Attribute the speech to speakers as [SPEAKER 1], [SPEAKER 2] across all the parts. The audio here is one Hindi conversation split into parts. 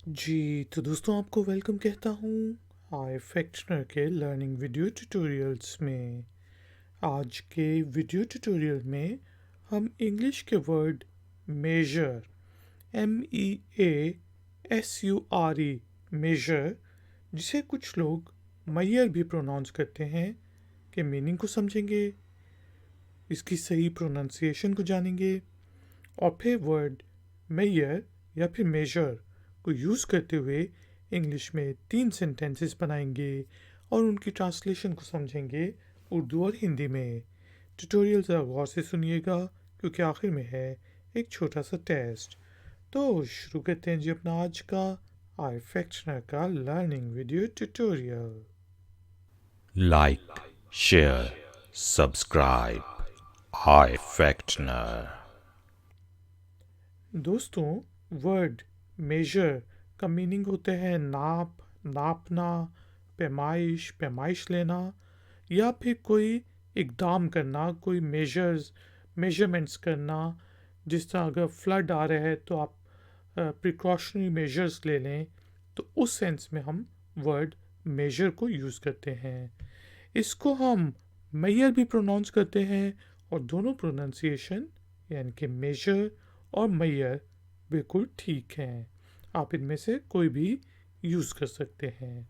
[SPEAKER 1] जी, तो दोस्तों आपको वेलकम कहता हूँ iFactioner के लर्निंग वीडियो ट्यूटोरियल्स में। आज के वीडियो ट्यूटोरियल में हम इंग्लिश के वर्ड मेजर MEASURE मेजर, जिसे कुछ लोग मैयर भी प्रोनाउंस करते हैं, के मीनिंग को समझेंगे, इसकी सही प्रोनाउंसिएशन को जानेंगे और फिर वर्ड मेयर या फिर मेजर को यूज़ करते हुए इंग्लिश में 3 सेंटेंसेस बनाएंगे और उनकी ट्रांसलेशन को समझेंगे उर्दू और हिंदी में। ट्यूटोरियल ज़रा गौर से सुनिएगा क्योंकि आखिर में है एक छोटा सा टेस्ट। तो शुरू करते हैं जी अपना आज का iFactioner का learning video tutorial.
[SPEAKER 2] Like, share, subscribe. iFactioner.
[SPEAKER 1] दोस्तों, वर्ड मेजर का मीनिंग होता है नाप, नापना, पैमाइश, पैमाइश लेना या फिर कोई इकदाम करना, कोई मेजरमेंट्स करना। जिस तरह अगर फ्लड आ रहा है तो आप प्रिकॉशनरी मेजर्स ले लें, तो उस सेंस में हम वर्ड मेजर को यूज़ करते हैं। इसको हम मैयर भी प्रोनाउंस करते हैं और दोनों प्रोनाउंसिएशन यानी कि मेजर और मैयर बिल्कुल ठीक हैं। आप इनमें से कोई भी यूज़ कर सकते हैं।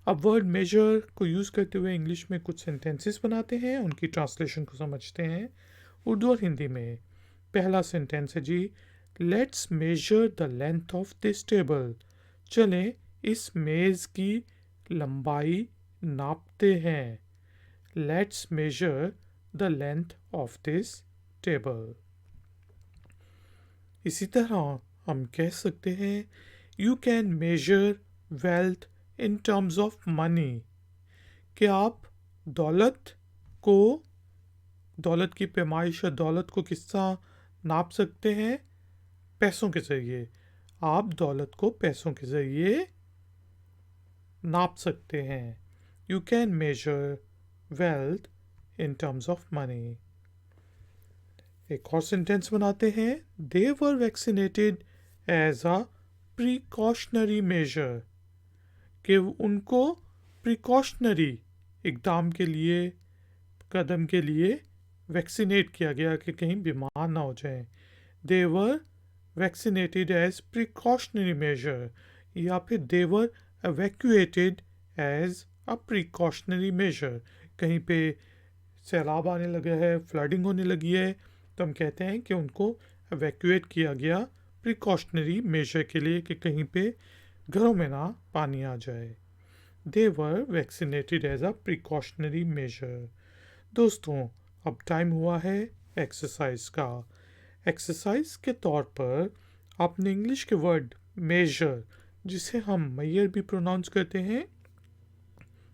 [SPEAKER 1] अब वर्ड मेजर को यूज़ करते हुए इंग्लिश में कुछ सेंटेंसेस बनाते हैं, उनकी ट्रांसलेशन को समझते हैं उर्दू और हिंदी में। पहला सेंटेंस है जी, let's measure the length of this table. चलें इस मेज़ की लंबाई नापते हैं। Let's measure the length of this table. इसी तरह हम कह सकते हैं, you can measure wealth in terms of money. कि आप दौलत को दौलत की पैमाइश या दौलत को किस तरह नाप सकते हैं? पैसों के ज़रिए। आप दौलत को पैसों के ज़रिए नाप सकते हैं। You can measure wealth in terms of money. एक और सेंटेंस बनाते हैं, they were vaccinated as a precautionary measure. कि उनको प्रिकॉशनरी इकदाम के लिए, कदम के लिए वैक्सीनेट किया गया कि कहीं बीमार ना हो जाए। They were vaccinated as precautionary major या फिर दे वर evacuated as a precautionary major. कहीं पे सैलाब आने लगा है, फ्लडिंग होने लगी है, तो हम कहते हैं कि उनको एवैक्यूएट किया गया प्रिकॉशनरी मेजर के लिए कि कहीं पे घरों में ना पानी आ जाए। They were vaccinated as a precautionary measure. दोस्तों, अब टाइम हुआ है एक्सरसाइज का। एक्सरसाइज के तौर पर आपने इंग्लिश के वर्ड मेजर, जिसे हम मैयर भी प्रोनाउंस करते हैं,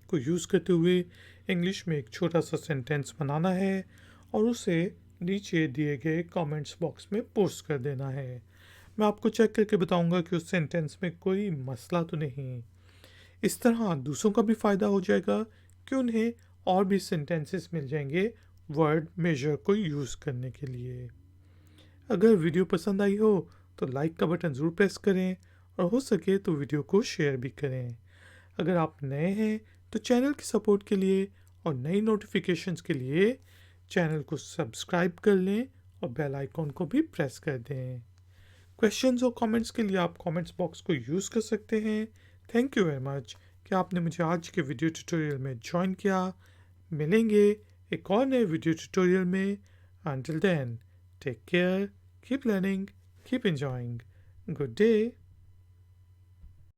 [SPEAKER 1] को यूज़ करते हुए इंग्लिश में एक छोटा सा सेंटेंस बनाना है और उसे नीचे दिए गए कमेंट्स बॉक्स में पोस्ट कर देना है। मैं आपको चेक करके बताऊंगा कि उस सेंटेंस में कोई मसला तो नहीं। इस तरह दूसरों का भी फ़ायदा हो जाएगा कि उन्हें और भी सेंटेंसेस मिल जाएंगे वर्ड मेजर को यूज़ करने के लिए। अगर वीडियो पसंद आई हो तो लाइक का बटन ज़रूर प्रेस करें और हो सके तो वीडियो को शेयर भी करें। अगर आप नए हैं तो चैनल की सपोर्ट के लिए और नई नोटिफिकेशंस के लिए चैनल को सब्सक्राइब कर लें और बेल आइकॉन को भी प्रेस कर दें। क्वेश्चंस और कमेंट्स के लिए आप कमेंट्स बॉक्स को यूज़ कर सकते हैं। थैंक यू वेरी मच कि आपने मुझे आज के वीडियो ट्यूटोरियल में ज्वाइन किया। मिलेंगे एक और नए वीडियो ट्यूटोरियल में। Until then, take care, keep learning, keep enjoying. Good day.